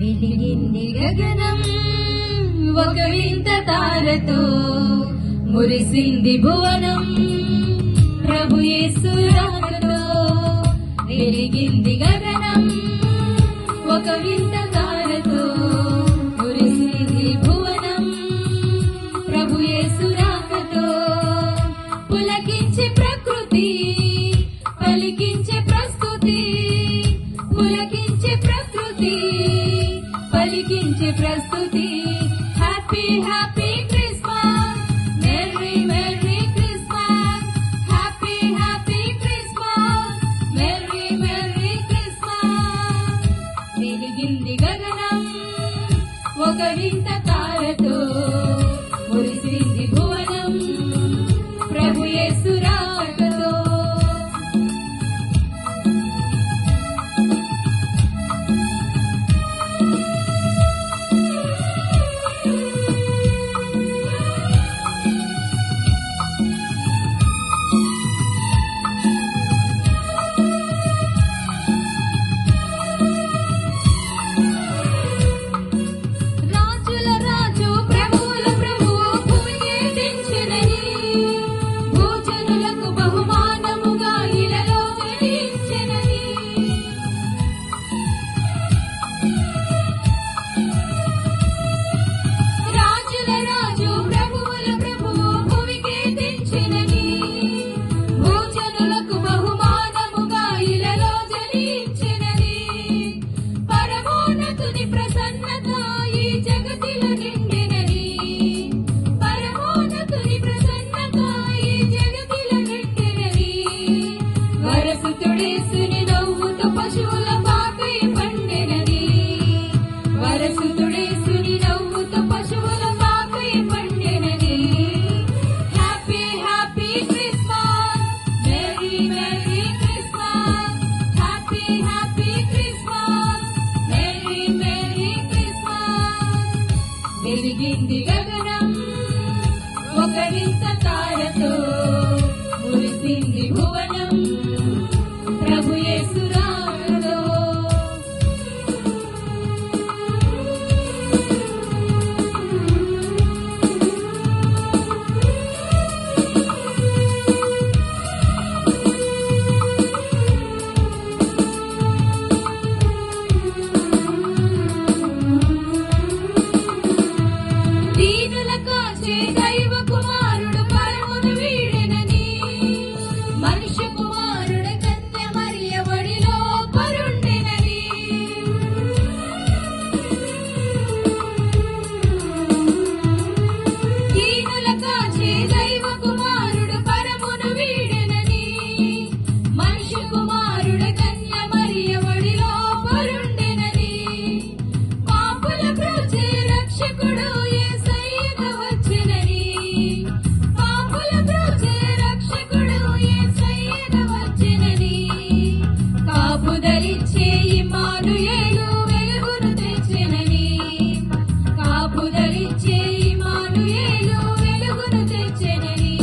వెలిగింది గగనం ఒక వింత తారతో, మురిసింది భువనం ప్రభు యేసు రాకతో. వెలిగింది గగనం ఒక వింత తారతో, మురిసింది భువనం ప్రభు యేసు రాకతో. పులకించే ప్రకృతి పలికించే ప్రస్తుతి, పులకించే ప్రకృతి పలికించే ప్రస్తుతి. Happy happy Christmas, merry merry Christmas. Happy happy Christmas, merry merry Christmas. వెలిగింది గగనం ఒక వింత తారతో, మురిసింది భువనం ప్రభు యేసు రాకతో. వరసుతుడేసుని నవ్వుతో పశువుల పాకై పండెనది, వరసుతుడేసుని నవ్వుతో పశువుల పాకై పండెనది. Happy happy Christmas, merry merry Christmas. Happy happy Christmas, merry merry Christmas. వెలిగింది గగనం ఒక వింత తారతో, మురిసింది భువనం ప్రభు యేసు రాకతో. దీనుల కాచే దైవ కుమారుడు పరమును వీడెనని, మనుష్య కుమారుడు కన్య మరియ ఒడిలో పరుండెనని. దీనుల కాచే దైవ కుమారుడు పరమును వీడెనని, మనుష్య కుమారుడు కన్య మరియ ఒడిలో పరుండెనని. పాపుల బ్రోచే రక్షకుడు యేసయ్యగా వచ్చెనని, పాపుల బ్రోచే రక్షకుడు యేసయ్యగా వచ్చెనని. కాపుదలిచ్చే ఇమ్మానుయేలు వెలుగును తెచ్చెనని, కాపుదలిచ్చే ఇమ్మానుయేలు వెలుగును తెచ్చెనని.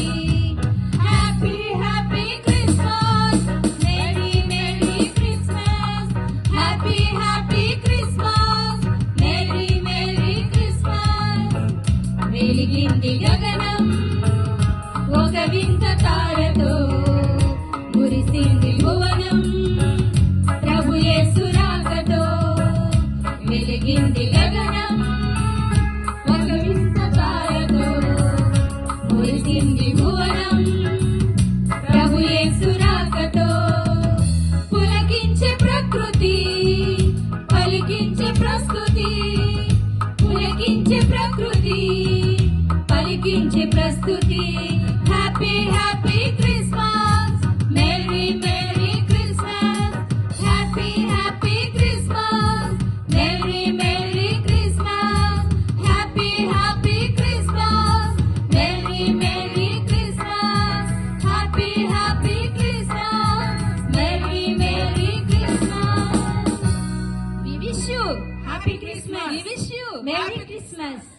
Happy happy Christmas, merry merry Christmas. Happy happy Christmas, merry merry Christmas. వెలిగింది గగనం ఒక వింత తారతో, మురిసింది భువనం ప్రభు యేసు రాకతో. వెలిగింది గగనం ఒక వింత తారతో, మురిసింది భువనం ప్రభు యేసు రాకతో. పులకించే ప్రకృతి పలికించే ప్రస్తుతి, పులకించే ప్రకృతి పలికించే ప్రస్తుతి. Happy happy Christmas, merry merry Christmas. Happy happy Christmas, merry merry Christmas. Happy happy Christmas, merry merry Christmas. Happy happy Christmas, merry merry Christmas. We wish you happy Christmas. We wish you merry Christmas.